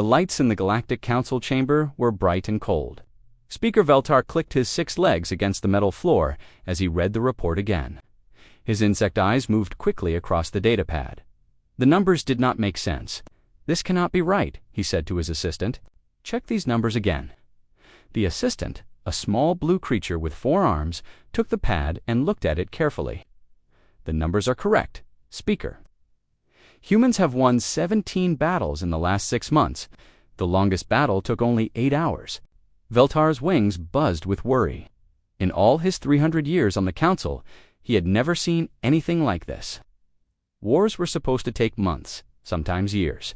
The lights in the Galactic Council chamber were bright and cold. Speaker Veltar clicked his 6 legs against the metal floor as he read the report again. His insect eyes moved quickly across the datapad. The numbers did not make sense. "This cannot be right," he said to his assistant. "Check these numbers again." The assistant, a small blue creature with 4 arms, took the pad and looked at it carefully. "The numbers are correct, Speaker. Humans have won 17 battles in the last 6 months. The longest battle took only 8 hours. Veltar's wings buzzed with worry. In all his 300 years on the Council, he had never seen anything like this. Wars were supposed to take months, sometimes years.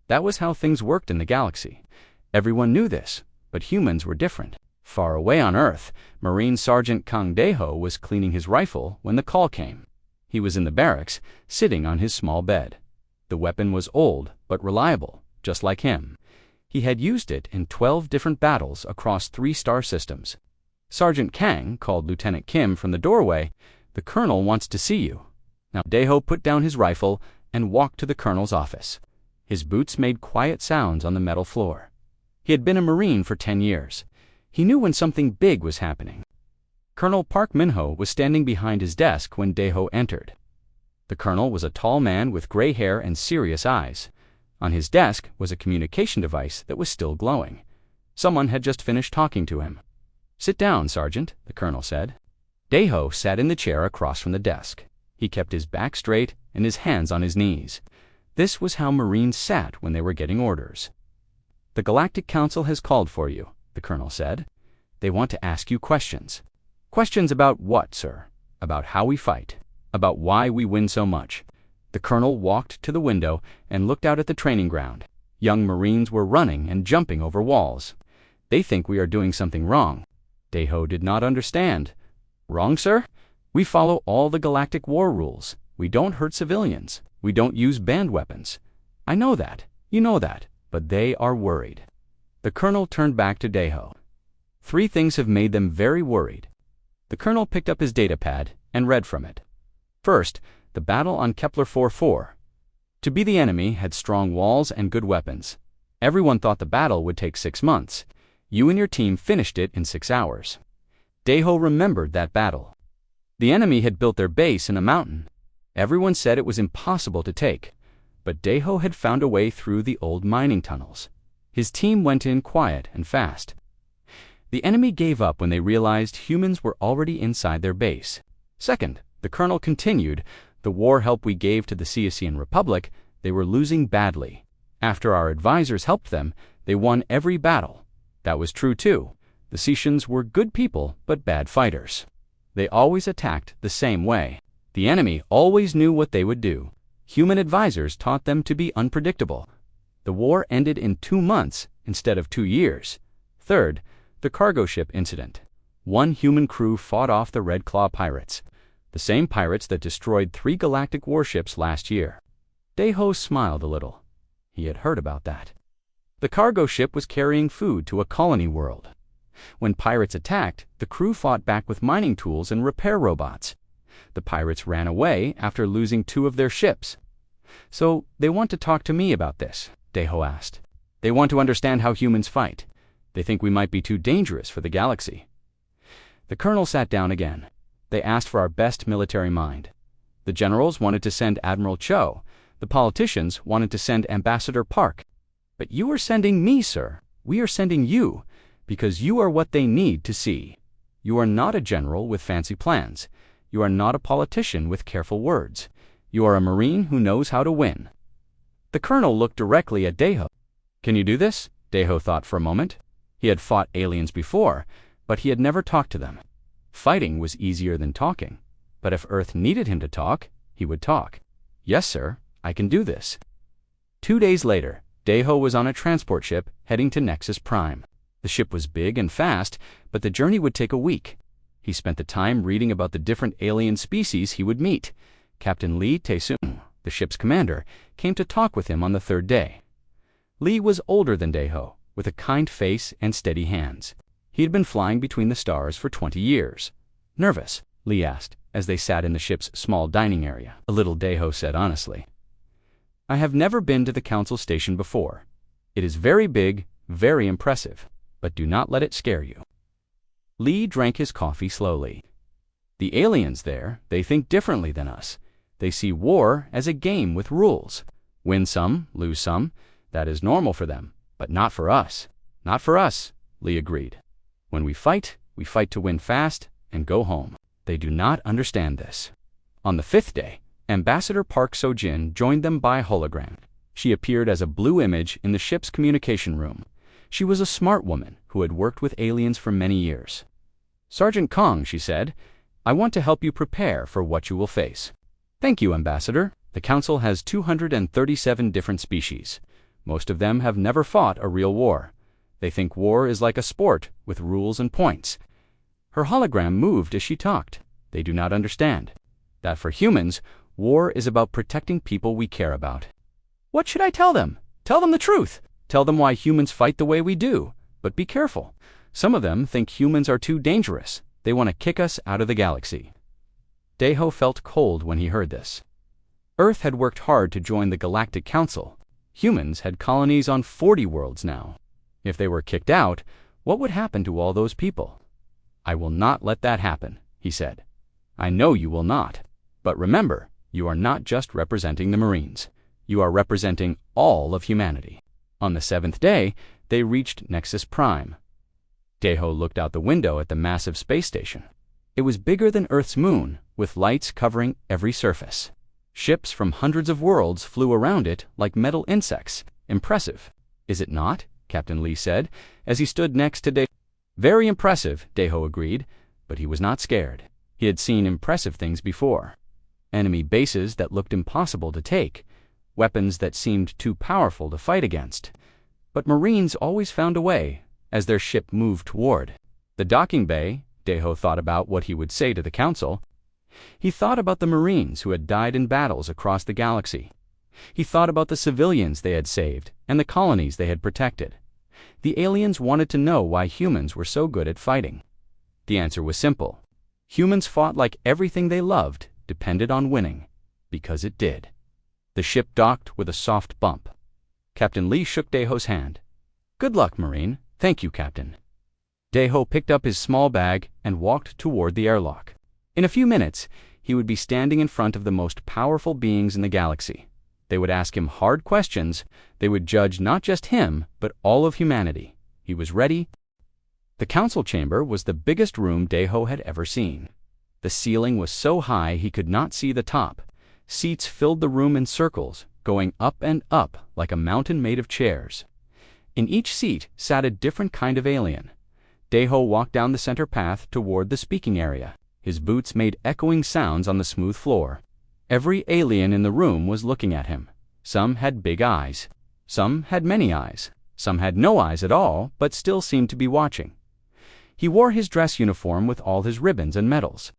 That was how things worked in the galaxy. Everyone knew this, but humans were different. Far away on Earth, Marine Sergeant Kang Deho was cleaning his rifle when the call came. He was in the barracks, sitting on his small bed. The weapon was old, but reliable, just like him. He had used it in 12 different battles across 3 star systems. Sergeant Kang called Lieutenant Kim from the doorway. "The Colonel wants to see you." Now Deho put down his rifle and walked to the Colonel's office. His boots made quiet sounds on the metal floor. He had been a Marine for 10 years. He knew when something big was happening. Colonel Park Minho was standing behind his desk when Deho entered. The Colonel was a tall man with gray hair and serious eyes. On his desk was a communication device that was still glowing. Someone had just finished talking to him. "Sit down, Sergeant," the Colonel said. Deho sat in the chair across from the desk. He kept his back straight and his hands on his knees. This was how Marines sat when they were getting orders. "The Galactic Council has called for you," the Colonel said. "They want to ask you questions." "Questions about what, sir?" "About how we fight. About why we win so much." The Colonel walked to the window and looked out at the training ground. Young Marines were running and jumping over walls. "They think we are doing something wrong." Deho did not understand. "Wrong, sir? We follow all the galactic war rules. We don't hurt civilians. We don't use banned weapons." "I know that. You know that. But they are worried." The Colonel turned back to Deho. "3 things have made them very worried." The Colonel picked up his datapad and read from it. First, the battle on Kepler 4-4. To be the enemy had strong walls and good weapons. Everyone thought the battle would take 6 months. You and your team finished it in 6 hours. Deho remembered that battle. The enemy had built their base in a mountain. Everyone said it was impossible to take, but Deho had found a way through the old mining tunnels. His team went in quiet and fast. The enemy gave up when they realized humans were already inside their base. Second, the Colonel continued, the war help we gave to the Caesian Republic, they were losing badly. After our advisors helped them, they won every battle. That was true too. The Caesians were good people, but bad fighters. They always attacked the same way. The enemy always knew what they would do. Human advisors taught them to be unpredictable. The war ended in 2 months instead of 2 years. Third, the cargo ship incident. 1 human crew fought off the Red Claw pirates, the same pirates that destroyed 3 galactic warships last year. Deho smiled a little. He had heard about that. The cargo ship was carrying food to a colony world. When pirates attacked, the crew fought back with mining tools and repair robots. The pirates ran away after losing 2 of their ships. "So they want to talk to me about this?" Deho asked. "They want to understand how humans fight. They think we might be too dangerous for the galaxy." The Colonel sat down again. "They asked for our best military mind. The generals wanted to send Admiral Cho. The politicians wanted to send Ambassador Park. But you are sending me, sir. We are sending you, because you are what they need to see. You are not a general with fancy plans. You are not a politician with careful words. You are a Marine who knows how to win." The Colonel looked directly at Deho. "Can you do this?" Deho thought for a moment. He had fought aliens before, but he had never talked to them. Fighting was easier than talking, but if Earth needed him to talk, he would talk. "Yes, sir, I can do this." 2 days later, Deho was on a transport ship heading to Nexus Prime. The ship was big and fast, but the journey would take a week. He spent the time reading about the different alien species he would meet. Captain Lee Tae-sung, the ship's commander, came to talk with him on the 3rd day. Lee was older than Deho, with a kind face and steady hands. He had been flying between the stars for 20 years. "Nervous?" Lee asked, as they sat in the ship's small dining area. "A little," Deho said honestly. "I have never been to the Council station before. It is very big, very impressive, but do not let it scare you. Lee drank his coffee slowly. The aliens there, they think differently than us. They see war as a game with rules. Win some, lose some. That is normal for them, but not for us. Not for us, Lee agreed. When we fight to win fast and go home. They do not understand this. On the 5th day, Ambassador Park Seo-jin joined them by hologram. She appeared as a blue image in the ship's communication room. She was a smart woman who had worked with aliens for many years. "Sergeant Kong," she said, "I want to help you prepare for what you will face." "Thank you, Ambassador. The Council has 237 different species. Most of them have never fought a real war. They think war is like a sport with rules and points." Her hologram moved as she talked. They do not understand that for humans, war is about protecting people we care about. "What should I tell them? Tell them the truth. Tell them why humans fight the way we do. But be careful. Some of them think humans are too dangerous. They want to kick us out of the galaxy." Daeho felt cold when he heard this. Earth had worked hard to join the Galactic Council. Humans had colonies on 40 worlds now. If they were kicked out, what would happen to all those people? "I will not let that happen," he said. "I know you will not. But remember, you are not just representing the Marines. You are representing all of humanity." On the 7th day, they reached Nexus Prime. Daeho looked out the window at the massive space station. It was bigger than Earth's moon, with lights covering every surface. Ships from hundreds of worlds flew around it like metal insects. Impressive, is it not? Captain Lee said, as he stood next to Daeho. "Very impressive," Daeho agreed, but he was not scared. He had seen impressive things before. Enemy bases that looked impossible to take, weapons that seemed too powerful to fight against. But Marines always found a way, as their ship moved toward the docking bay. Daeho thought about what he would say to the Council. He thought about the Marines who had died in battles across the galaxy. He thought about the civilians they had saved and the colonies they had protected. The aliens wanted to know why humans were so good at fighting. The answer was simple. Humans fought like everything they loved depended on winning, because it did. The ship docked with a soft bump. Captain Lee shook Daeho's hand. "Good luck, Marine." "Thank you, Captain." Daeho picked up his small bag and walked toward the airlock. In a few minutes, he would be standing in front of the most powerful beings in the galaxy. They would ask him hard questions. They would judge not just him, but all of humanity. He was ready. The council chamber was the biggest room Daeho had ever seen. The ceiling was so high he could not see the top. Seats filled the room in circles, going up and up like a mountain made of chairs. In each seat sat a different kind of alien. Daeho walked down the center path toward the speaking area. His boots made echoing sounds on the smooth floor. Every alien in the room was looking at him. Some had big eyes. Some had many eyes. Some had no eyes at all, but still seemed to be watching. He wore his dress uniform with all his ribbons and medals.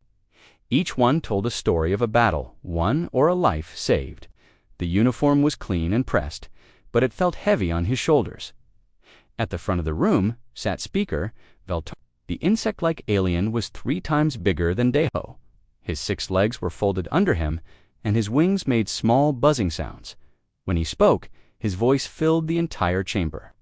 Each one told a story of a battle won or a life saved. The uniform was clean and pressed, but it felt heavy on his shoulders. At the front of the room sat Speaker Veltar. The insect-like alien was 3 times bigger than Daeho. His 6 legs were folded under him, and his wings made small buzzing sounds. When he spoke, his voice filled the entire chamber.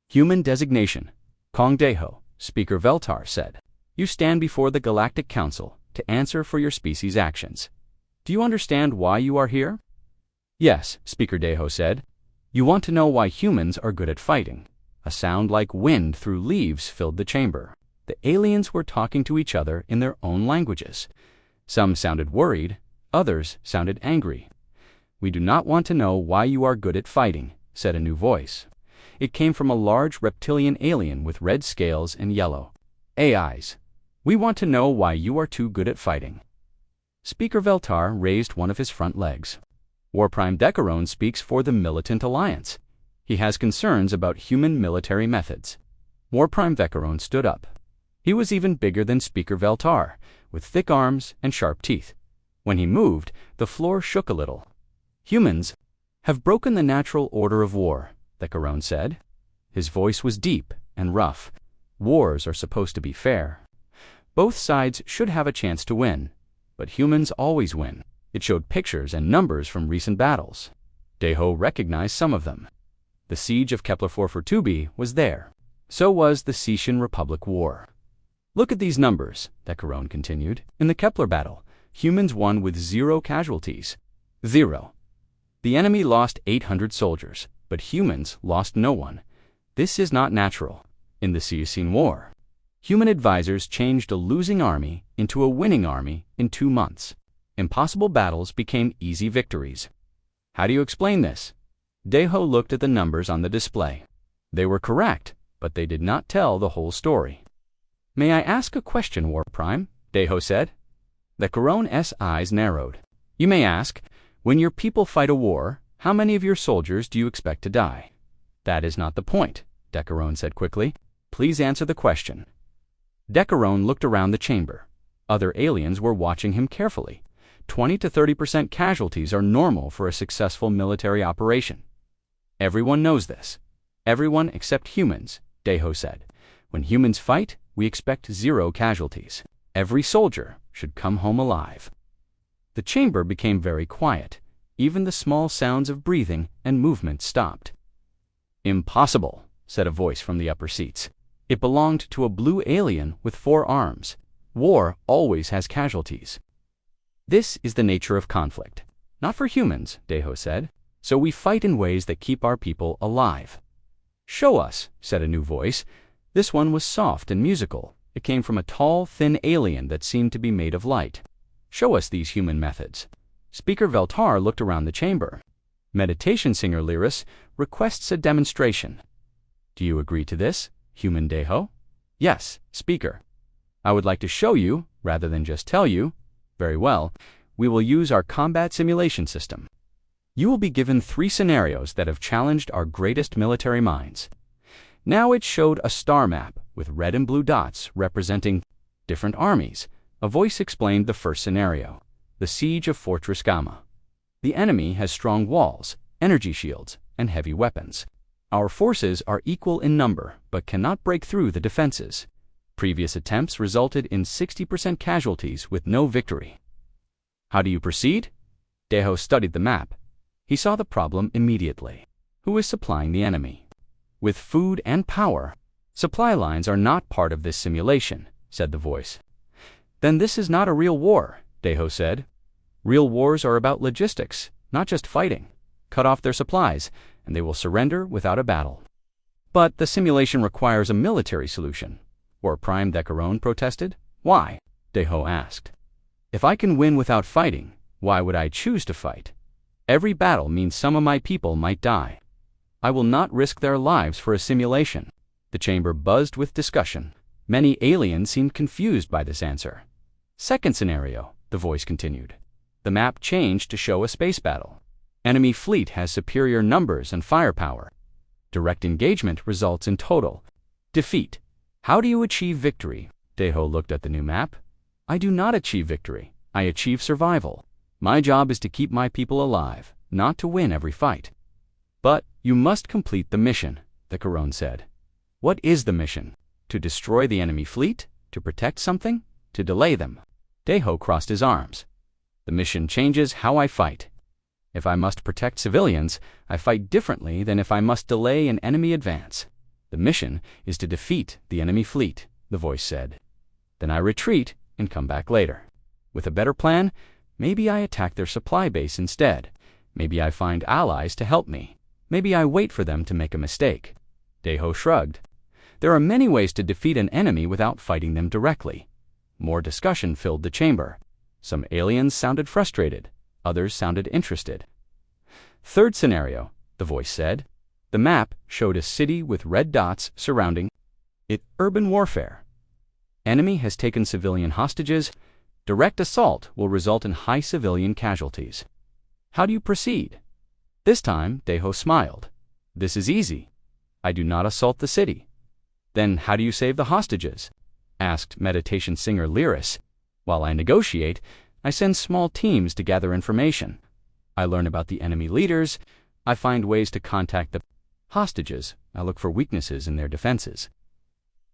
"Human designation, Kong Daeho," Speaker Veltar said. "You stand before the Galactic Council to answer for your species' actions. Do you understand why you are here?" "Yes," Speaker Daeho said. "You want to know why humans are good at fighting." A sound like wind through leaves filled the chamber. The aliens were talking to each other in their own languages. Some sounded worried, others sounded angry. "We do not want to know why you are good at fighting," said a new voice. It came from a large reptilian alien with red scales and yellow eyes. "We want to know why you are too good at fighting." Speaker Veltar raised one of his front legs. Warprime Decaron speaks for the Militant Alliance. He has concerns about human military methods. Warprime Decaron stood up. He was even bigger than Speaker Veltar, with thick arms and sharp teeth. When he moved, the floor shook a little. "Humans have broken the natural order of war," Decaron said. His voice was deep and rough. "Wars are supposed to be fair. Both sides should have a chance to win, but humans always win." It showed pictures and numbers from recent battles. Daeho recognized some of them. The siege of Kepler-442b was there. So was the Secession Republic War. Look at these numbers, Decaron continued. In the Kepler battle, humans won with 0 casualties. 0. The enemy lost 800 soldiers, but humans lost no one. This is not natural. In the Secession War, human advisors changed a losing army into a winning army in 2 months. Impossible battles became easy victories. How do you explain this? Deho looked at the numbers on the display. They were correct, but they did not tell the whole story. May I ask a question, War Prime? Deho said. The Decaron's eyes narrowed. You may ask, when your people fight a war, how many of your soldiers do you expect to die? That is not the point, Decaron said quickly. Please answer the question. Decaron looked around the chamber. Other aliens were watching him carefully. 20 to 30% casualties are normal for a successful military operation. Everyone knows this. Everyone except humans, Deho said. When humans fight, we expect 0 casualties. Every soldier should come home alive. The chamber became very quiet. Even the small sounds of breathing and movement stopped. Impossible, said a voice from the upper seats. It belonged to a blue alien with 4 arms. War always has casualties. This is the nature of conflict. Not for humans, Deho said. So we fight in ways that keep our people alive. Show us, said a new voice. This one was soft and musical. It came from a tall, thin alien that seemed to be made of light. Show us these human methods. Speaker Veltar looked around the chamber. Meditation singer Lyris requests a demonstration. Do you agree to this, human Deho? Yes, Speaker. I would like to show you, rather than just tell you. Very well. We will use our combat simulation system. You will be given 3 scenarios that have challenged our greatest military minds. Now it showed a star map with red and blue dots representing different armies. A voice explained the first scenario, the siege of Fortress Gamma. The enemy has strong walls, energy shields, and heavy weapons. Our forces are equal in number, but cannot break through the defenses. Previous attempts resulted in 60% casualties with no victory. How do you proceed? Deho studied the map. He saw the problem immediately. Who is supplying the enemy? With food and power. Supply lines are not part of this simulation, said the voice. Then this is not a real war, Deho said. Real wars are about logistics, not just fighting. Cut off their supplies, and they will surrender without a battle. But the simulation requires a military solution. War Prime Decaron protested. Why? Deho asked. If I can win without fighting, why would I choose to fight? Every battle means some of my people might die. I will not risk their lives for a simulation. The chamber buzzed with discussion. Many aliens seemed confused by this answer. Second scenario, the voice continued. The map changed to show a space battle. Enemy fleet has superior numbers and firepower. Direct engagement results in total defeat. How do you achieve victory? Deho looked at the new map. I do not achieve victory. I achieve survival. My job is to keep my people alive, not to win every fight. But you must complete the mission, Decaron said. What is the mission? To destroy the enemy fleet? To protect something? To delay them? Deho crossed his arms. The mission changes how I fight. If I must protect civilians, I fight differently than if I must delay an enemy advance. The mission is to defeat the enemy fleet, the voice said. Then I retreat and come back later. With a better plan, maybe I attack their supply base instead. Maybe I find allies to help me. Maybe I wait for them to make a mistake. Deho shrugged. There are many ways to defeat an enemy without fighting them directly. More discussion filled the chamber. Some aliens sounded frustrated. Others sounded interested. Third scenario, the voice said. The map showed a city with red dots surrounding it. Urban warfare. Enemy has taken civilian hostages. Direct assault will result in high civilian casualties. How do you proceed? This time, Deho smiled. This is easy. I do not assault the city. Then how do you save the hostages? Asked meditation singer Lyris. While I negotiate, I send small teams to gather information. I learn about the enemy leaders. I find ways to contact the hostages. I look for weaknesses in their defenses.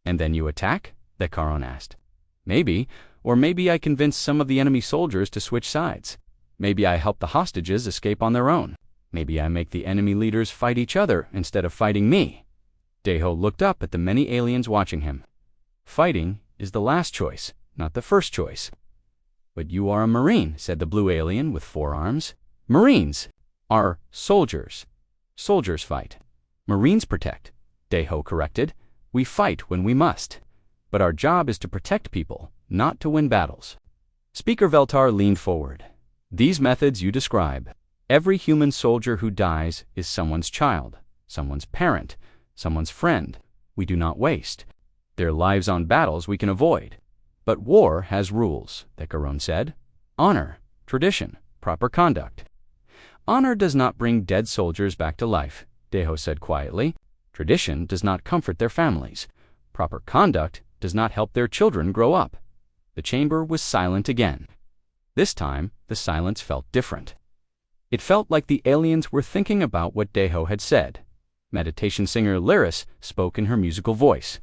And then you attack? Decaron asked. Maybe, or maybe I convince some of the enemy soldiers to switch sides. Maybe I help the hostages escape on their own. Maybe I make the enemy leaders fight each other instead of fighting me. Deho looked up at the many aliens watching him. Fighting is the last choice, not the first choice. But you are a Marine, said the blue alien with 4 arms. Marines are soldiers. Soldiers fight. Marines protect, Deho corrected. We fight when we must. But our job is to protect people, not to win battles. Speaker Veltar leaned forward. These methods you describe. Every human soldier who dies is someone's child, someone's parent, someone's friend. We do not waste. Their lives on battles we can avoid. But war has rules, Decaron said. Honor, tradition, proper conduct. Honor does not bring dead soldiers back to life, Deho said quietly. Tradition does not comfort their families. Proper conduct does not help their children grow up. The chamber was silent again. This time, the silence felt different. It felt like the aliens were thinking about what Deho had said. Meditation singer Lyris spoke in her musical voice.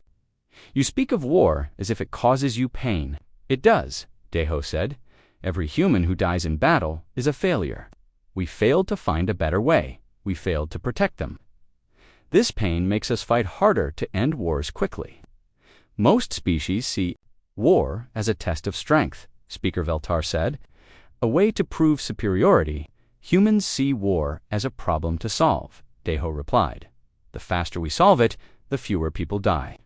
You speak of war as if it causes you pain. It does, Deho said. Every human who dies in battle is a failure. We failed to find a better way. We failed to protect them. This pain makes us fight harder to end wars quickly. Most species see war as a test of strength, Speaker Veltar said. A way to prove superiority. Humans see war as a problem to solve, Deho replied. The faster we solve it, the fewer people die.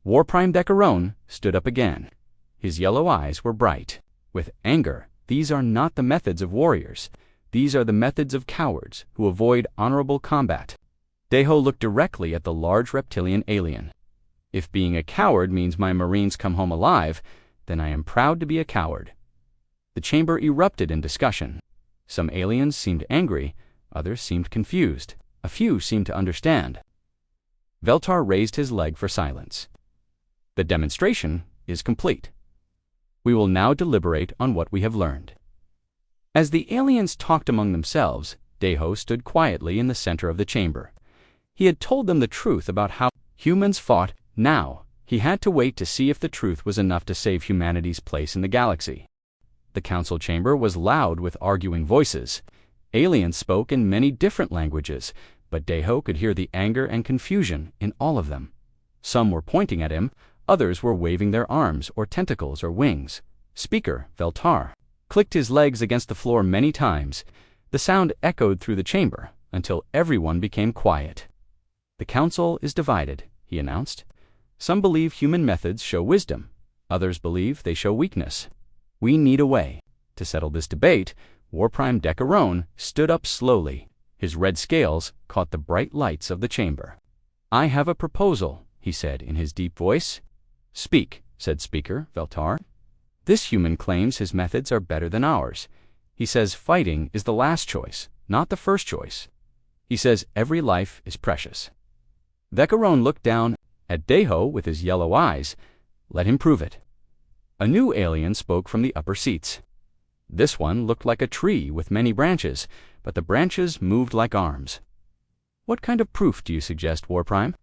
War Prime Decaron stood up again. His yellow eyes were bright. With anger, these are not the methods of warriors. These are the methods of cowards who avoid honorable combat. Deho looked directly at the large reptilian alien. If being a coward means my Marines come home alive, then I am proud to be a coward. The chamber erupted in discussion. Some aliens seemed angry, others seemed confused. A few seemed to understand. Veltar raised his leg for silence. The demonstration is complete. We will now deliberate on what we have learned. As the aliens talked among themselves, Deho stood quietly in the center of the chamber. He had told them the truth about how humans fought. Now, he had to wait to see if the truth was enough to save humanity's place in the galaxy. The council chamber was loud with arguing voices. Aliens spoke in many different languages, but Deho could hear the anger and confusion in all of them. Some were pointing at him, others were waving their arms or tentacles or wings. Speaker Veltar clicked his legs against the floor many times. The sound echoed through the chamber until everyone became quiet. The council is divided, he announced. Some believe human methods show wisdom. Others believe they show weakness. We need a way. To settle this debate, War Prime Decaron stood up slowly. His red scales caught the bright lights of the chamber. I have a proposal, he said in his deep voice. Speak, said Speaker Veltar. This human claims his methods are better than ours. He says fighting is the last choice, not the first choice. He says every life is precious. Decaron looked down at Deho with his yellow eyes. Let him prove it. A new alien spoke from the upper seats. This one looked like a tree with many branches, but the branches moved like arms. What kind of proof do you suggest, War Prime?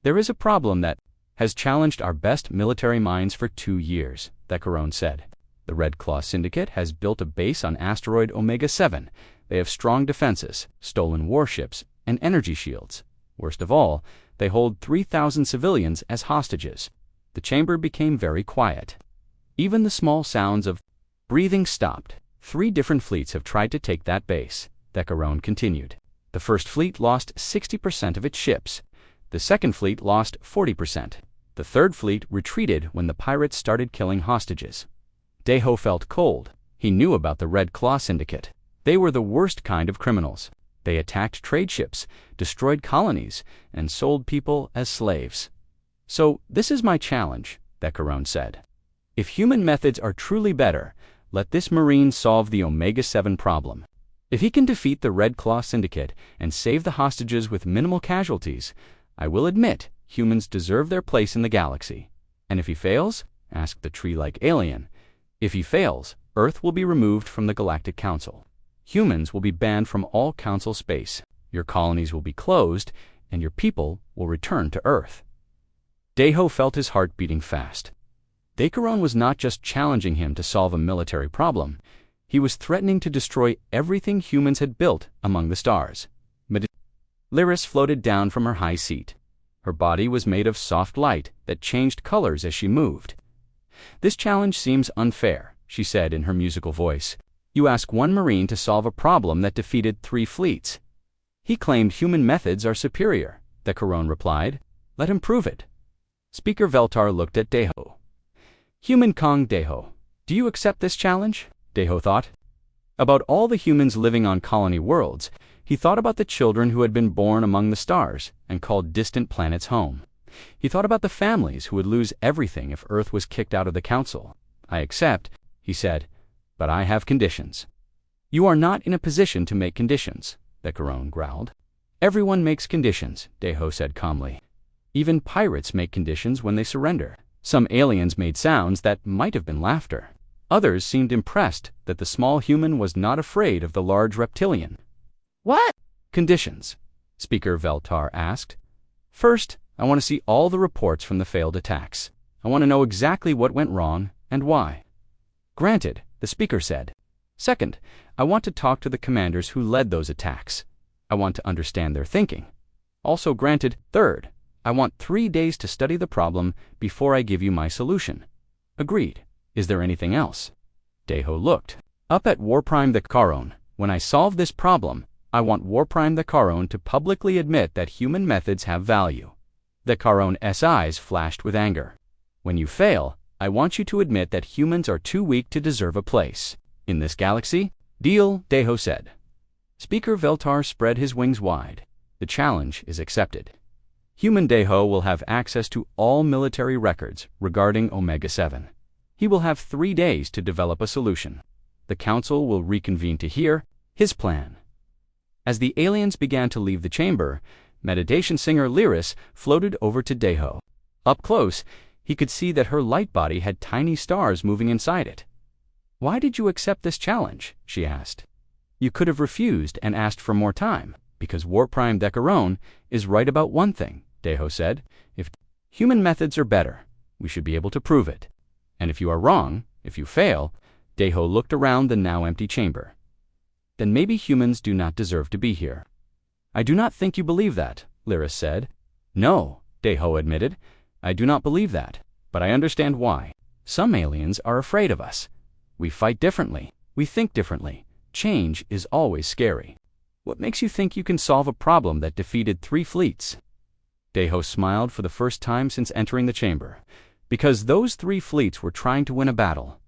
There is a problem that has challenged our best military minds for 2 years, Decaron said. The Red Claw Syndicate has built a base on asteroid Omega-7. They have strong defenses, stolen warships, and energy shields. Worst of all, they hold 3,000 civilians as hostages. The chamber became very quiet. Even the small sounds of breathing stopped. 3 different fleets have tried to take that base, Decaron continued. The first fleet lost 60% of its ships. The second fleet lost 40%. The third fleet retreated when the pirates started killing hostages. Deho felt cold. He knew about the Red Claw Syndicate. They were the worst kind of criminals. They attacked trade ships, destroyed colonies, and sold people as slaves. So this is my challenge, Decaron said. If human methods are truly better, let this Marine solve the Omega-7 problem. If he can defeat the Red Claw Syndicate and save the hostages with minimal casualties, I will admit humans deserve their place in the galaxy. And if he fails, asked the tree-like alien, if he fails, Earth will be removed from the Galactic Council. Humans will be banned from all Council space. Your colonies will be closed, and your people will return to Earth. Deho felt his heart beating fast. Decaron was not just challenging him to solve a military problem. He was threatening to destroy everything humans had built among the stars. Lyris floated down from her high seat. Her body was made of soft light that changed colors as she moved. "This challenge seems unfair," she said in her musical voice. "You ask one Marine to solve a problem that defeated 3 fleets." "He claimed human methods are superior," the Corone replied. "Let him prove it." Speaker Veltar looked at Deho. "Human Kong Deho, do you accept this challenge?" Deho thought. About all the humans living on colony worlds, he thought about the children who had been born among the stars and called distant planets home. He thought about the families who would lose everything if Earth was kicked out of the Council. "I accept," he said, "but I have conditions." "You are not in a position to make conditions," the Corone growled. "Everyone makes conditions," Deho said calmly. "Even pirates make conditions when they surrender." Some aliens made sounds that might have been laughter. Others seemed impressed that the small human was not afraid of the large reptilian. "What conditions?" Speaker Veltar asked. "First, I want to see all the reports from the failed attacks. I want to know exactly what went wrong and why." "Granted," the speaker said. "Second, I want to talk to the commanders who led those attacks. I want to understand their thinking." "Also granted." "Third, I want 3 days to study the problem before I give you my solution." "Agreed. Is there anything else?" Deho looked up at Warprime the Corone. "When I solve this problem, I want Warprime the Corone to publicly admit that human methods have value." The Corone's eyes flashed with anger. "When you fail, I want you to admit that humans are too weak to deserve a place in this galaxy." "Deal," Deho said. Speaker Veltar spread his wings wide. "The challenge is accepted. Human Deho will have access to all military records regarding Omega-7. He will have 3 days to develop a solution. The Council will reconvene to hear his plan." As the aliens began to leave the chamber, meditation singer Lyris floated over to Deho. Up close, he could see that her light body had tiny stars moving inside it. "Why did you accept this challenge?" she asked. "You could have refused and asked for more time." "Because Warprime the Corone is right about one thing," Deho said. "If human methods are better, we should be able to prove it. And if you are wrong, if you fail," Deho looked around the now empty chamber, "then maybe humans do not deserve to be here." "I do not think you believe that," Lyris said. "No," Deho admitted. "I do not believe that, but I understand why. Some aliens are afraid of us. We fight differently. We think differently. Change is always scary. What makes you think you can solve a problem that defeated 3 fleets?" Deho smiled for the first time since entering the chamber. "Because those 3 fleets were trying to win a battle.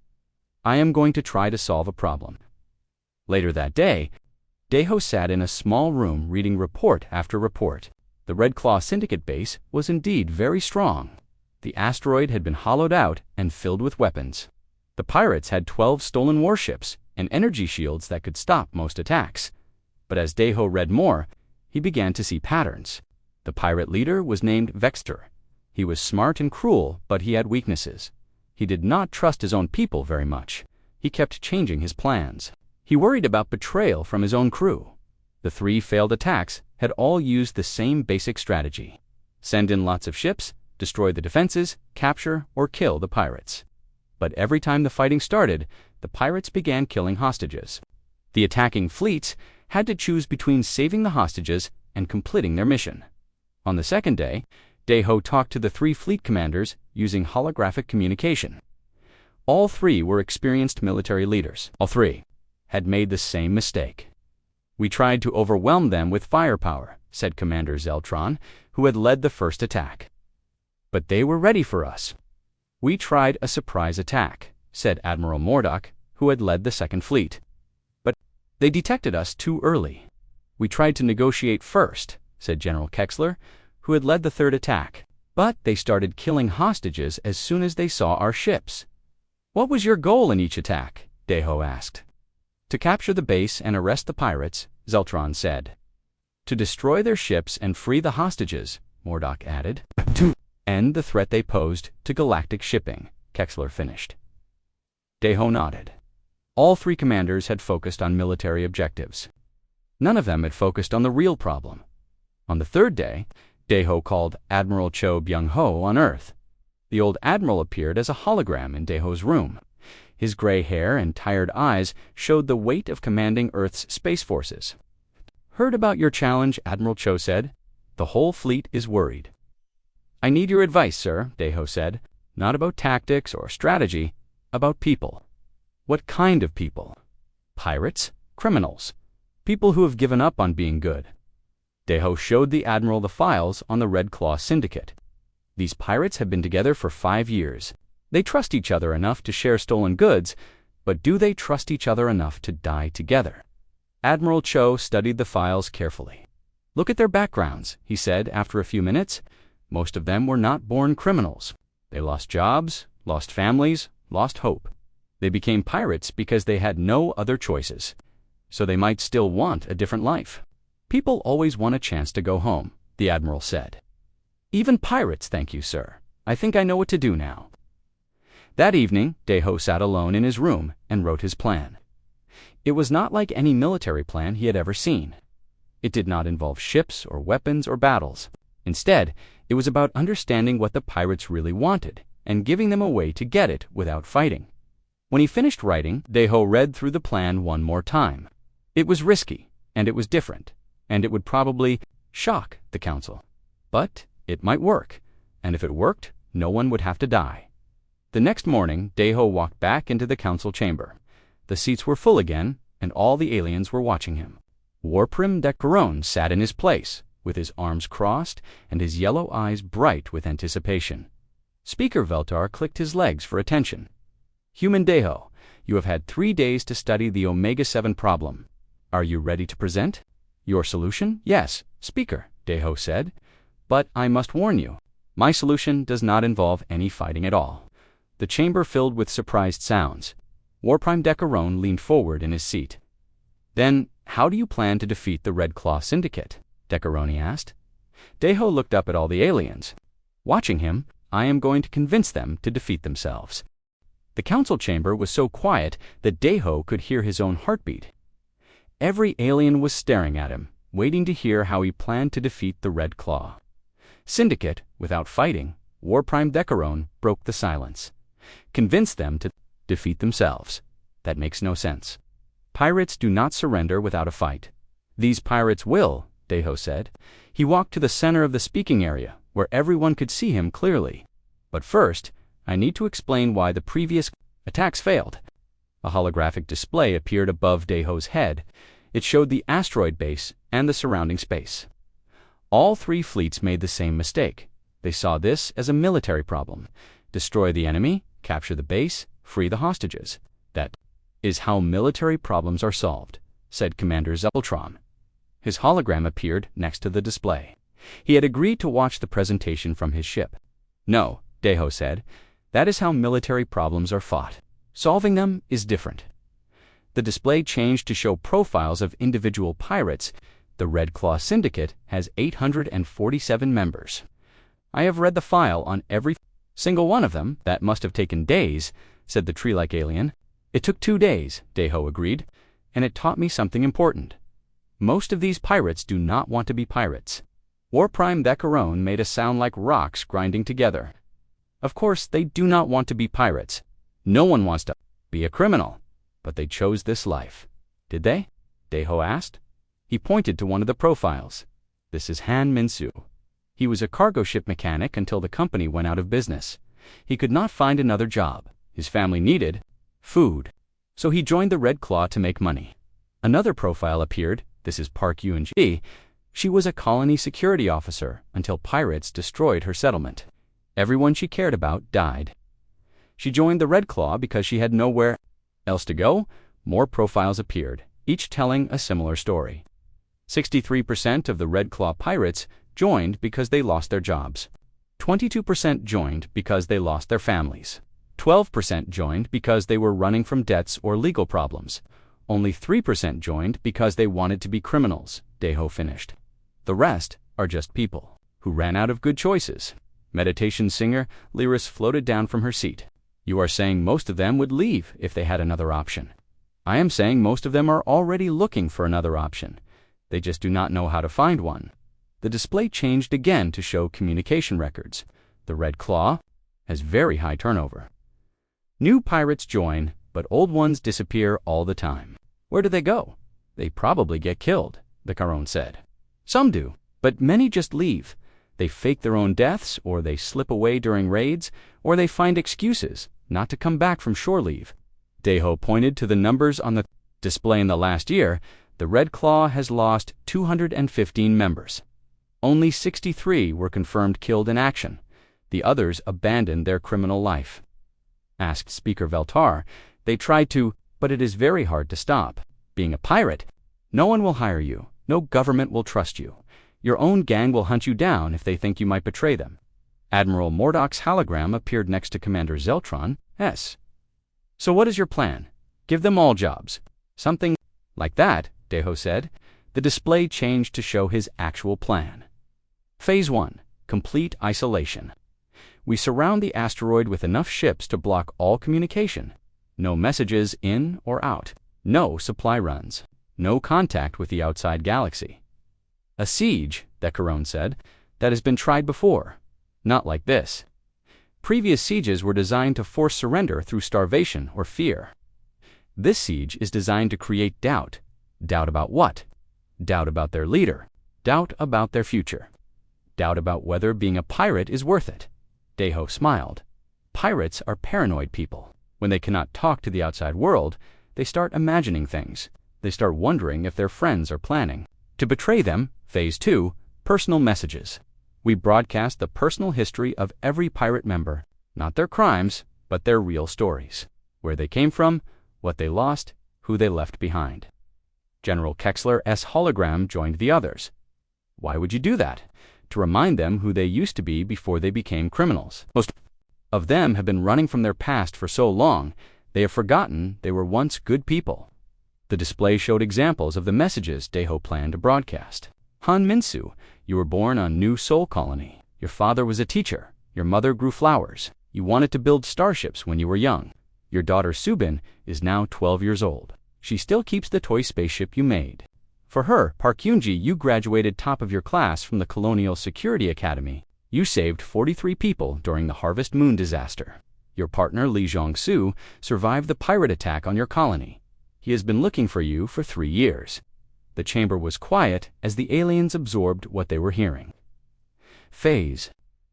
I am going to try to solve a problem." Later that day, Deho sat in a small room reading report after report. The Red Claw Syndicate base was indeed very strong. The asteroid had been hollowed out and filled with weapons. The pirates had 12 stolen warships and energy shields that could stop most attacks. But as Deho read more, he began to see patterns. The pirate leader was named Vexter. He was smart and cruel, but he had weaknesses. He did not trust his own people very much. He kept changing his plans. He worried about betrayal from his own crew. The 3 failed attacks had all used the same basic strategy: send in lots of ships, destroy the defenses, capture or kill the pirates. But every time the fighting started, the pirates began killing hostages. The attacking fleets had to choose between saving the hostages and completing their mission. On the second day, Deho talked to the 3 fleet commanders using holographic communication. All 3 were experienced military leaders. All 3 had made the same mistake. "We tried to overwhelm them with firepower," said Commander Zeltron, who had led the first attack. "But they were ready for us." "We tried a surprise attack," said Admiral Mordock, who had led the second fleet. "But they detected us too early." "We tried to negotiate first," said General Kexler, who had led the third attack. "But they started killing hostages as soon as they saw our ships." "What was your goal in each attack?" Deho asked. "To capture the base and arrest the pirates," Zeltron said. "To destroy their ships and free the hostages," Mordock added. "To end the threat they posed to galactic shipping," Kexler finished. Deho nodded. All 3 commanders had focused on military objectives. None of them had focused on the real problem. On the third day, Deho called Admiral Cho Byung-ho on Earth. The old admiral appeared as a hologram in Deho's room. His gray hair and tired eyes showed the weight of commanding Earth's space forces. "Heard about your challenge," Admiral Cho said. "The whole fleet is worried." "I need your advice, sir," Deho said. "Not about tactics or strategy, about people." "What kind of people?" "Pirates, criminals, people who have given up on being good." Deho showed the Admiral the files on the Red Claw Syndicate. "These pirates have been together for 5 years. They trust each other enough to share stolen goods, but do they trust each other enough to die together?" Admiral Cho studied the files carefully. "Look at their backgrounds," he said after a few minutes. "Most of them were not born criminals. They lost jobs, lost families, lost hope. They became pirates because they had no other choices. So they might still want a different life. People always want a chance to go home," the Admiral said. "Even pirates, thank you, sir. I think I know what to do now." That evening, Deho sat alone in his room and wrote his plan. It was not like any military plan he had ever seen. It did not involve ships or weapons or battles. Instead, it was about understanding what the pirates really wanted and giving them a way to get it without fighting. When he finished writing, Deho read through the plan one more time. It was risky, and it was different, and it would probably shock the Council. But it might work, and if it worked, no one would have to die. The next morning, Deho walked back into the Council chamber. The seats were full again, and all the aliens were watching him. Warprim Decaron sat in his place, with his arms crossed and his yellow eyes bright with anticipation. Speaker Veltar clicked his legs for attention. "Human Deho, you have had 3 days to study the Omega-7 problem. Are you ready to present your solution?" "Yes, Speaker," Deho said. "But I must warn you, my solution does not involve any fighting at all." The chamber filled with surprised sounds. Warprime Decaron leaned forward in his seat. "Then, how do you plan to defeat the Red Claw Syndicate?" Decaroni asked. Deho looked up at all the aliens. Watching him, "I am going to convince them to defeat themselves." The council chamber was so quiet that Deho could hear his own heartbeat. Every alien was staring at him, waiting to hear how he planned to defeat the Red Claw Syndicate without fighting. Warprime Decaron broke the silence. "Convince them to defeat themselves. That makes no sense. Pirates do not surrender without a fight." "These pirates will," Deho said. He walked to the center of the speaking area, where everyone could see him clearly. "But first, I need to explain why the previous attacks failed." A holographic display appeared above Deho's head. It showed the asteroid base and the surrounding space. All 3 fleets made the same mistake. They saw this as a military problem. Destroy the enemy, capture the base, free the hostages. "That is how military problems are solved," said Commander Zeltron. His hologram appeared next to the display. He had agreed to watch the presentation from his ship. "No," Deho said, "that is how military problems are fought. Solving them is different." The display changed to show profiles of individual pirates. The Red Claw Syndicate has 847 members. "I have read the file on every single one of them. That must have taken days," said the tree-like alien. "It took 2 days," Deho agreed, "and it taught me something important. Most of these pirates do not want to be pirates." Warprime Decaron made a sound like rocks grinding together. "Of course, they do not want to be pirates. No one wants to be a criminal. But they chose this life." "Did they?" Deho asked. He pointed to one of the profiles. "This is Han Minsu. He was a cargo ship mechanic until the company went out of business. He could not find another job. His family needed food. So he joined the Red Claw to make money." Another profile appeared. "This is Park Yoon-ji. She was a colony security officer until pirates destroyed her settlement. Everyone she cared about died. She joined the Red Claw because she had nowhere else to go." More profiles appeared, each telling a similar story. 63% of the Red Claw pirates joined because they lost their jobs. 22% joined because they lost their families. 12% joined because they were running from debts or legal problems. Only 3% joined because they wanted to be criminals, Deho finished. The rest are just people who ran out of good choices. Meditation singer Lyris floated down from her seat. "You are saying most of them would leave if they had another option." "I am saying most of them are already looking for another option. They just do not know how to find one." The display changed again to show communication records. The Red Claw has very high turnover. New pirates join, but old ones disappear all the time. Where do they go? They probably get killed, the Caron said. Some do, but many just leave. They fake their own deaths, or they slip away during raids, or they find excuses not to come back from shore leave. Deho pointed to the numbers on the display in the last year. The Red Claw has lost 215 members. Only 63 were confirmed killed in action. The others abandoned their criminal life. Asked Speaker Veltar, they tried to, but it is very hard to stop. Being a pirate, no one will hire you. No government will trust you. Your own gang will hunt you down if they think you might betray them. Admiral Mordok's hologram appeared next to Commander Zeltron's. So what is your plan? Give them all jobs. Something like that, Deho said. The display changed to show his actual plan. Phase 1. Complete isolation. We surround the asteroid with enough ships to block all communication. No messages in or out. No supply runs. No contact with the outside galaxy. A siege, the Caron said, that has been tried before. Not like this. Previous sieges were designed to force surrender through starvation or fear. This siege is designed to create doubt. Doubt about what? Doubt about their leader. Doubt about their future. Doubt about whether being a pirate is worth it. Deho smiled. Pirates are paranoid people. When they cannot talk to the outside world, they start imagining things. They start wondering if their friends are planning to betray them. Phase 2. Personal messages. We broadcast the personal history of every pirate member, not their crimes, but their real stories. Where they came from, what they lost, who they left behind. General Kexler's hologram joined the others. Why would you do that? To remind them who they used to be before they became criminals. Most of them have been running from their past for so long, they have forgotten they were once good people. The display showed examples of the messages Deho planned to broadcast. Han Minsu, you were born on New Sol Colony. Your father was a teacher. Your mother grew flowers. You wanted to build starships when you were young. Your daughter Subin is now 12 years old. She still keeps the toy spaceship you made. For her, Park Yoonji, you graduated top of your class from the Colonial Security Academy. You saved 43 people during the Harvest Moon disaster. Your partner Lee Jong-soo survived the pirate attack on your colony. He has been looking for you for 3 years. The chamber was quiet as the aliens absorbed what they were hearing. Phase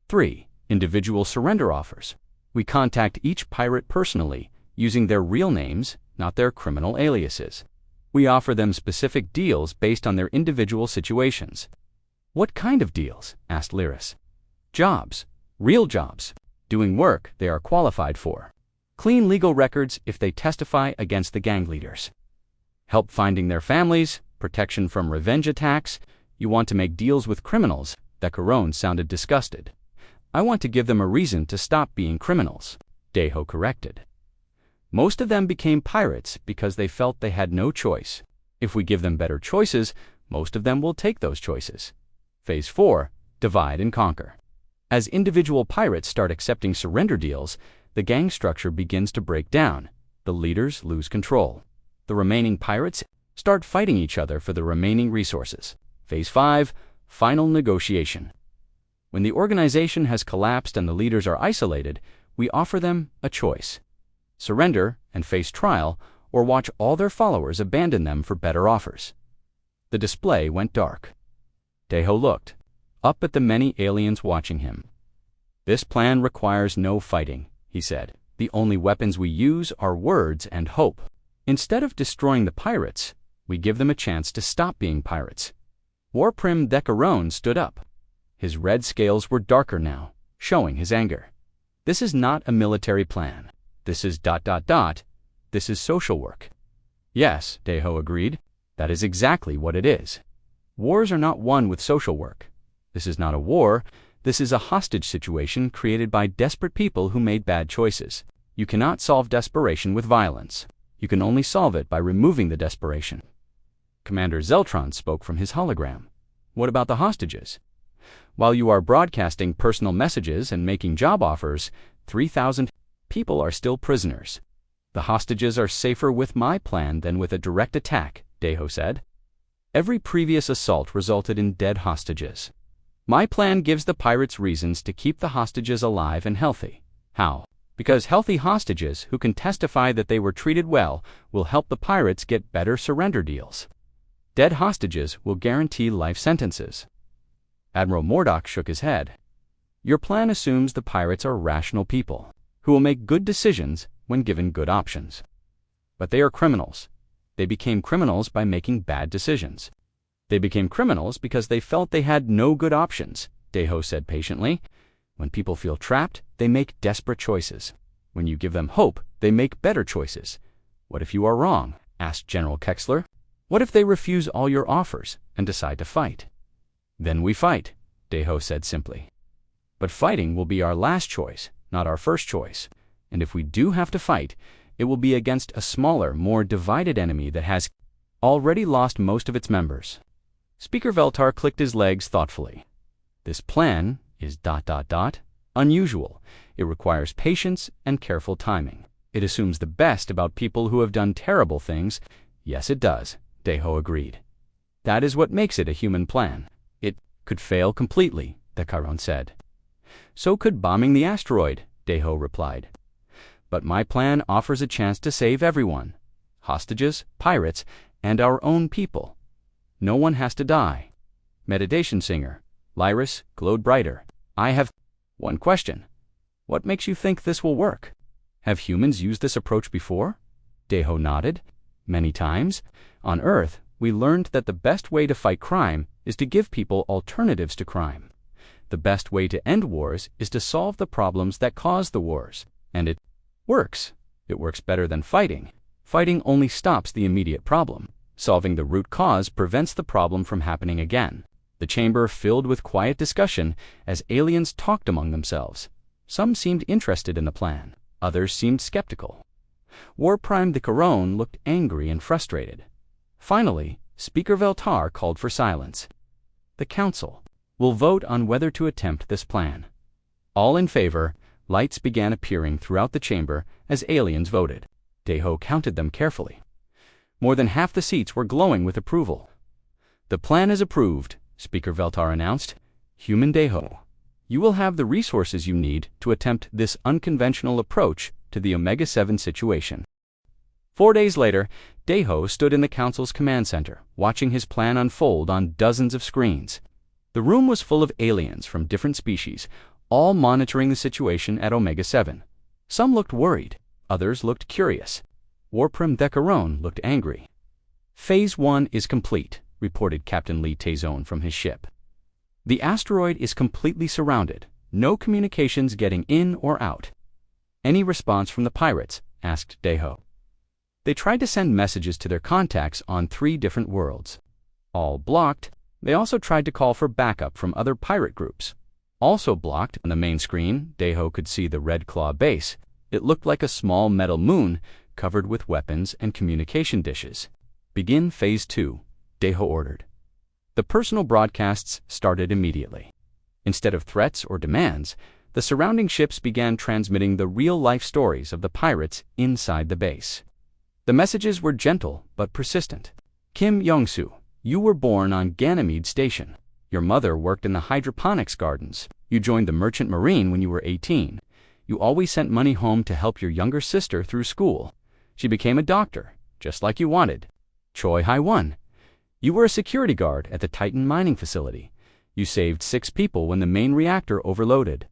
3. Individual surrender offers. We contact each pirate personally, using their real names, not their criminal aliases. We offer them specific deals based on their individual situations. What kind of deals? Asked Lyris. Jobs. Real jobs. Doing work they are qualified for. Clean legal records if they testify against the gang leaders. Help finding their families. Protection from revenge attacks. You want to make deals with criminals. The Caron sounded disgusted. I want to give them a reason to stop being criminals, Deho corrected. Most of them became pirates because they felt they had no choice. If we give them better choices, most of them will take those choices. Phase 4. Divide and conquer. As individual pirates start accepting surrender deals, the gang structure begins to break down. The leaders lose control. The remaining pirates start fighting each other for the remaining resources. Phase 5. Final negotiation. When the organization has collapsed and the leaders are isolated, we offer them a choice. Surrender and face trial, or watch all their followers abandon them for better offers. The display went dark. Deho looked up at the many aliens watching him. This plan requires no fighting, he said. The only weapons we use are words and hope. Instead of destroying the pirates, we give them a chance to stop being pirates. Warprim the Caron stood up. His red scales were darker now, showing his anger. This is not a military plan. This is ... This is social work. Yes, Deho agreed. That is exactly what it is. Wars are not won with social work. This is not a war. This is a hostage situation created by desperate people who made bad choices. You cannot solve desperation with violence. You can only solve it by removing the desperation. Commander Zeltron spoke from his hologram. What about the hostages? While you are broadcasting personal messages and making job offers, 3,000 people are still prisoners. The hostages are safer with my plan than with a direct attack, Deho said. Every previous assault resulted in dead hostages. My plan gives the pirates reasons to keep the hostages alive and healthy. How? Because healthy hostages who can testify that they were treated well will help the pirates get better surrender deals. Dead hostages will guarantee life sentences. Admiral Mordok shook his head. Your plan assumes the pirates are rational people who will make good decisions when given good options. But they are criminals. They became criminals by making bad decisions. They became criminals because they felt they had no good options, Deho said patiently. When people feel trapped, they make desperate choices. When you give them hope, they make better choices. What if you are wrong? Asked General Kexler. What if they refuse all your offers and decide to fight? Then we fight, Deho said simply. But fighting will be our last choice, not our first choice. And if we do have to fight, it will be against a smaller, more divided enemy that has already lost most of its members. Speaker Veltar clicked his legs thoughtfully. This plan is ... unusual. It requires patience and careful timing. It assumes the best about people who have done terrible things. Yes, it does, Deho agreed. That is what makes it a human plan. It could fail completely, Decaron said. So could bombing the asteroid, Deho replied. But my plan offers a chance to save everyone. Hostages, pirates, and our own people. No one has to die. Meditation singer, Lyris, glowed brighter. I have one question. What makes you think this will work? Have humans used this approach before? Deho nodded. Many times. On Earth, we learned that the best way to fight crime is to give people alternatives to crime. The best way to end wars is to solve the problems that cause the wars. And it works. It works better than fighting. Fighting only stops the immediate problem. Solving the root cause prevents the problem from happening again. The chamber filled with quiet discussion as aliens talked among themselves. Some seemed interested in the plan. Others seemed skeptical. War Prime the Corone looked angry and frustrated. Finally, Speaker Veltar called for silence. The Council will vote on whether to attempt this plan. All in favor, lights began appearing throughout the chamber as aliens voted. Deho counted them carefully. More than half the seats were glowing with approval. The plan is approved, Speaker Veltar announced. Human Deho, you will have the resources you need to attempt this unconventional approach to the Omega-7 situation. 4 days later, Deho stood in the Council's command center, watching his plan unfold on dozens of screens. The room was full of aliens from different species, all monitoring the situation at Omega-7. Some looked worried, others looked curious. Warprim Decaron looked angry. Phase 1 is complete, reported Captain Lee Tazone from his ship. The asteroid is completely surrounded, no communications getting in or out. Any response from the pirates? Asked Deho. They tried to send messages to their contacts on 3 different worlds. All blocked. They also tried to call for backup from other pirate groups. Also blocked, on the main screen, Deho could see the Red Claw base. It looked like a small metal moon covered with weapons and communication dishes. Begin Phase 2, Deho ordered. The personal broadcasts started immediately. Instead of threats or demands, the surrounding ships began transmitting the real-life stories of the pirates inside the base. The messages were gentle but persistent. Kim Young-soo, you were born on Ganymede Station. Your mother worked in the hydroponics gardens. You joined the Merchant Marine when you were 18. You always sent money home to help your younger sister through school. She became a doctor, just like you wanted. Choi Hai-won, you were a security guard at the Titan mining facility. You saved 6 people when the main reactor overloaded.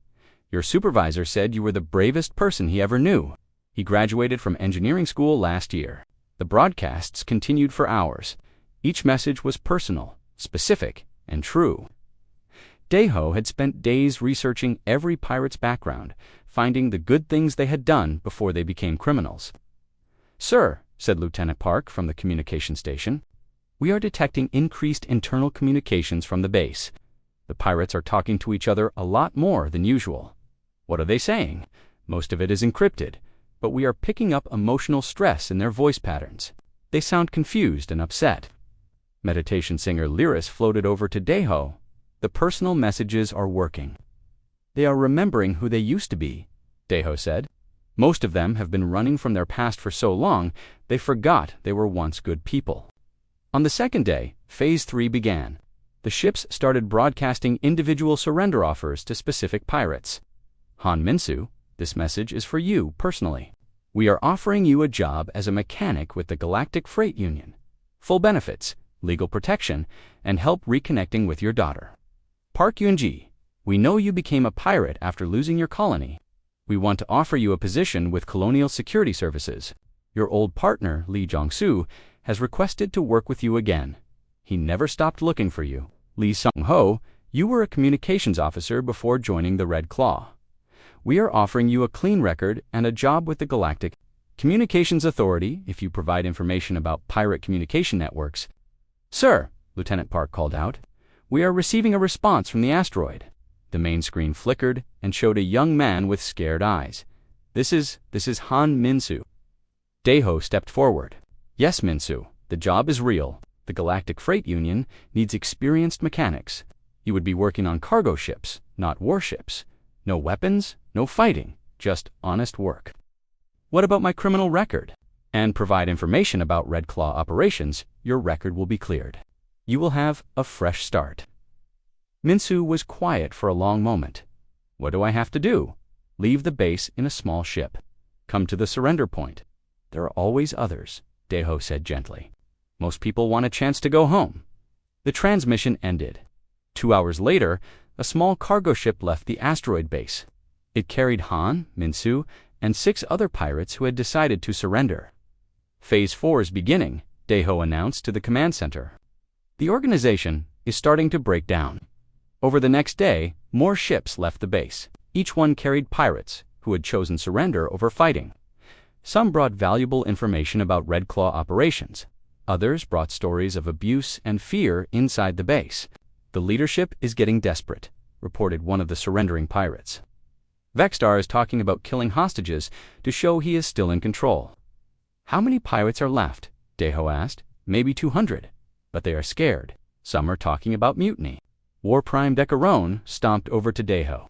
Your supervisor said you were the bravest person he ever knew. He graduated from engineering school last year. The broadcasts continued for hours. Each message was personal, specific, and true. Deho had spent days researching every pirate's background, finding the good things they had done before they became criminals. Sir, said Lieutenant Park from the communication station, we are detecting increased internal communications from the base. The pirates are talking to each other a lot more than usual. What are they saying? Most of it is encrypted, but we are picking up emotional stress in their voice patterns. They sound confused and upset. Meditation singer Lyris floated over to Deho. The personal messages are working. They are remembering who they used to be, Deho said. Most of them have been running from their past for so long, they forgot they were once good people. On the second day, Phase 3 began. The ships started broadcasting individual surrender offers to specific pirates. Han Minsu, This message is for you personally. We are offering you a job as a mechanic with the Galactic Freight Union. Full benefits, legal protection, and help reconnecting with your daughter. Park Yunji, we know you became a pirate after losing your colony. We want to offer you a position with Colonial Security Services. Your old partner, Lee Jong-soo, has requested to work with you again. He never stopped looking for you. Lee Sung-ho, you were a communications officer before joining the Red Claw. We are offering you a clean record and a job with the Galactic Communications Authority if you provide information about pirate communication networks. Sir, Lieutenant Park called out, we are receiving a response from the asteroid. The main screen flickered and showed a young man with scared eyes. This is Han Min-soo. Daeho stepped forward. Yes, Min-soo, the job is real. The Galactic Freight Union needs experienced mechanics. You would be working on cargo ships, not warships. No weapons, no fighting, just honest work. What about my criminal record? And provide information about Red Claw operations, your record will be cleared. You will have a fresh start. Min-soo was quiet for a long moment. What do I have to do? Leave the base in a small ship. Come to the surrender point. There are always others, Daeho said gently. Most people want a chance to go home. The transmission ended. 2 hours later, a small cargo ship left the asteroid base. It carried Han, Min-soo, and 6 other pirates who had decided to surrender. Phase 4 is beginning, Daeho announced to the command center. The organization is starting to break down. Over the next day, more ships left the base. Each one carried pirates who had chosen surrender over fighting. Some brought valuable information about Red Claw operations. Others brought stories of abuse and fear inside the base. The leadership is getting desperate, reported one of the surrendering pirates. Vexstar is talking about killing hostages to show he is still in control. How many pirates are left? Daeho asked. Maybe 200. But they are scared. Some are talking about mutiny. War Prime Decaron stomped over to Daeho.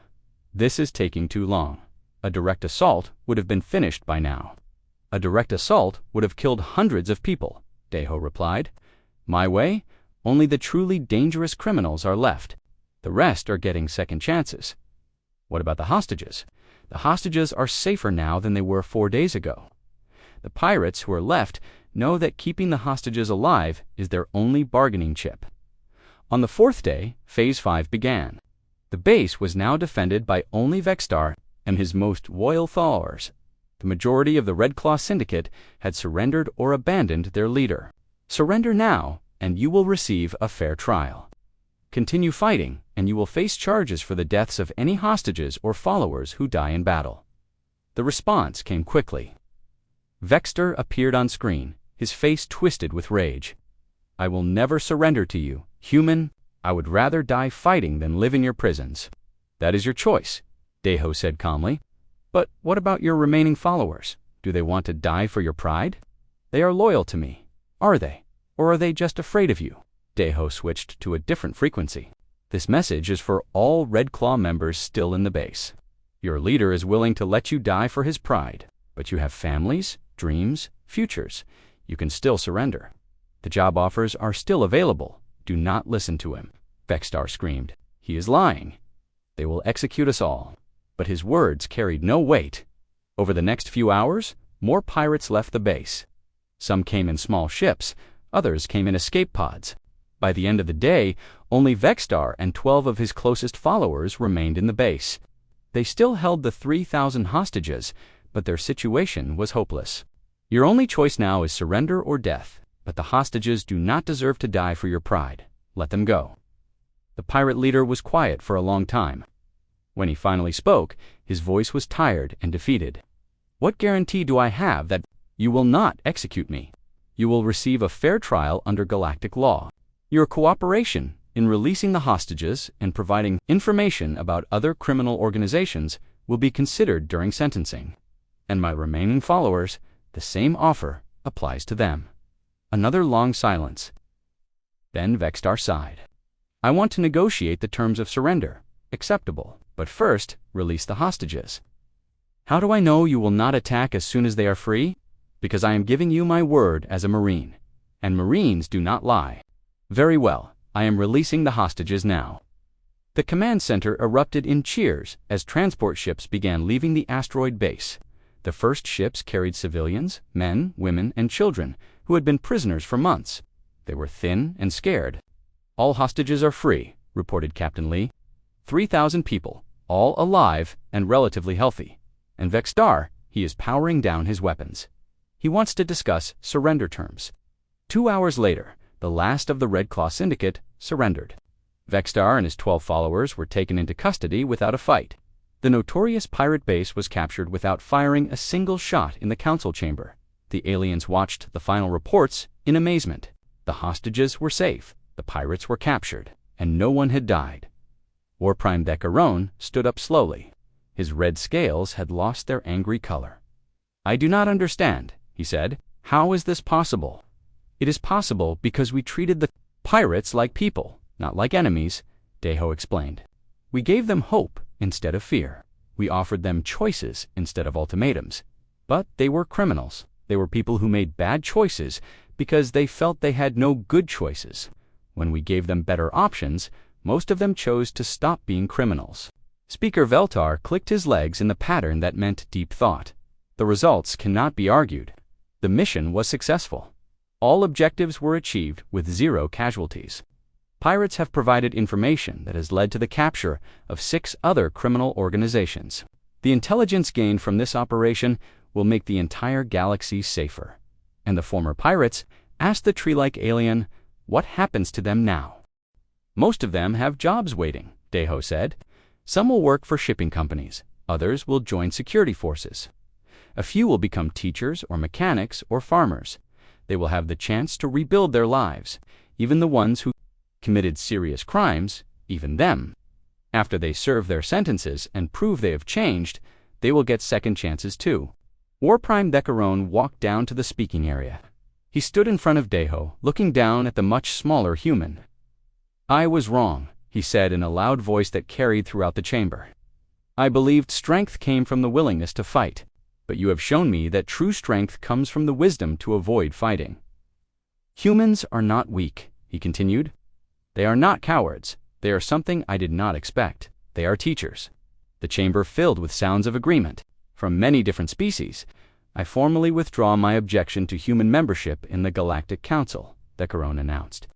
This is taking too long. A direct assault would have been finished by now. A direct assault would have killed hundreds of people, Daeho replied. My way? Only the truly dangerous criminals are left. The rest are getting second chances. What about the hostages? The hostages are safer now than they were 4 days ago. The pirates who are left know that keeping the hostages alive is their only bargaining chip. On the 4th day, Phase 5 began. The base was now defended by only Vexstar and his most loyal followers. The majority of the Red Claw Syndicate had surrendered or abandoned their leader. Surrender now, and you will receive a fair trial. Continue fighting, and you will face charges for the deaths of any hostages or followers who die in battle. The response came quickly. Vexter appeared on screen, his face twisted with rage. I will never surrender to you, human. I would rather die fighting than live in your prisons. That is your choice, Daeho said calmly. But what about your remaining followers? Do they want to die for your pride? They are loyal to me. Are they? Or are they just afraid of you? Daeho switched to a different frequency. This message is for all Red Claw members still in the base. Your leader is willing to let you die for his pride, but you have families, dreams, futures. You can still surrender. The job offers are still available. Do not listen to him, Vexstar screamed. He is lying. They will execute us all. But his words carried no weight. Over the next few hours, more pirates left the base. Some came in small ships, others came in escape pods. By the end of the day, only Vexstar and 12 of his closest followers remained in the base. They still held the 3,000 hostages, but their situation was hopeless. Your only choice now is surrender or death, but the hostages do not deserve to die for your pride. Let them go. The pirate leader was quiet for a long time. When he finally spoke, his voice was tired and defeated. What guarantee do I have that you will not execute me? You will receive a fair trial under galactic law. Your cooperation in releasing the hostages and providing information about other criminal organizations will be considered during sentencing. And my remaining followers, the same offer applies to them. Another long silence. Then Vexstar sighed. I want to negotiate the terms of surrender. Acceptable. But first, release the hostages. How do I know you will not attack as soon as they are free? Because I am giving you my word as a Marine. And Marines do not lie. Very well, I am releasing the hostages now. The command center erupted in cheers as transport ships began leaving the asteroid base. The first ships carried civilians, men, women, and children who had been prisoners for months. They were thin and scared. "All hostages are free," reported Captain Lee. 3,000 people, all alive and relatively healthy. And Vextar, he is powering down his weapons. He wants to discuss surrender terms. 2 hours later, the last of the Red Claw Syndicate surrendered. Vextar and his 12 followers were taken into custody without a fight. The notorious pirate base was captured without firing a single shot in the council chamber. The aliens watched the final reports in amazement. The hostages were safe, the pirates were captured, and no one had died. War Prime Decaron stood up slowly. His red scales had lost their angry color. "I do not understand," he said. "How is this possible?" "It is possible because we treated the pirates like people, not like enemies," Deho explained. "We gave them hope instead of fear. We offered them choices instead of ultimatums. But they were criminals. They were people who made bad choices because they felt they had no good choices. When we gave them better options, most of them chose to stop being criminals." Speaker Veltar clicked his legs in the pattern that meant deep thought. The results cannot be argued. The mission was successful. All objectives were achieved with 0 casualties. Pirates have provided information that has led to the capture of 6 other criminal organizations. The intelligence gained from this operation will make the entire galaxy safer. And the former pirates asked the tree-like alien, "What happens to them now?" "Most of them have jobs waiting," Deho said. "Some will work for shipping companies. Others will join security forces. A few will become teachers or mechanics or farmers. They will have the chance to rebuild their lives, even the ones who committed serious crimes, even them. After they serve their sentences and prove they have changed, they will get second chances too." War Prime Decaron walked down to the speaking area. He stood in front of Deho, looking down at the much smaller human. "I was wrong," he said in a loud voice that carried throughout the chamber. "I believed strength came from the willingness to fight, but you have shown me that true strength comes from the wisdom to avoid fighting. Humans are not weak," he continued. "They are not cowards. They are something I did not expect. They are teachers." The chamber filled with sounds of agreement. "From many different species, I formally withdraw my objection to human membership in the Galactic Council," Decaron announced.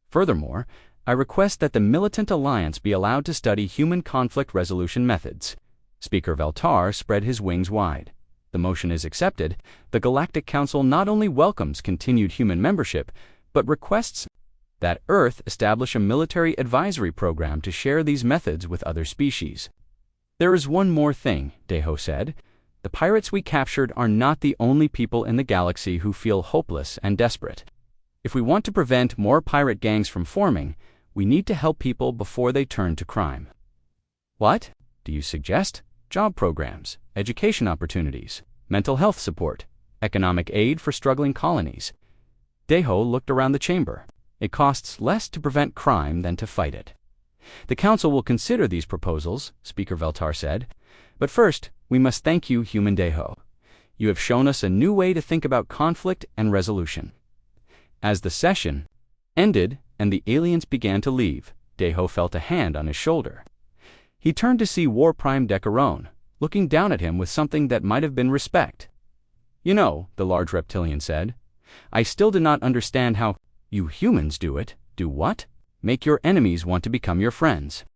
"Furthermore, I request that the Militant Alliance be allowed to study human conflict resolution methods." Speaker Veltar spread his wings wide. "The motion is accepted. The Galactic Council not only welcomes continued human membership, but requests that Earth establish a military advisory program to share these methods with other species." "There is one more thing," Deho said. "The pirates we captured are not the only people in the galaxy who feel hopeless and desperate. If we want to prevent more pirate gangs from forming, we need to help people before they turn to crime." "What do you suggest?" "Job programs, education opportunities, mental health support, economic aid for struggling colonies." Deho looked around the chamber. "It costs less to prevent crime than to fight it." "The Council will consider these proposals," Speaker Veltar said. "But first, we must thank you, Human Deho. You have shown us a new way to think about conflict and resolution." As the session ended and the aliens began to leave, Deho felt a hand on his shoulder. He turned to see War Prime Decaron, looking down at him with something that might have been respect. "You know," the large reptilian said, "I still do not understand how you humans do it." "Do what?" "Make your enemies want to become your friends."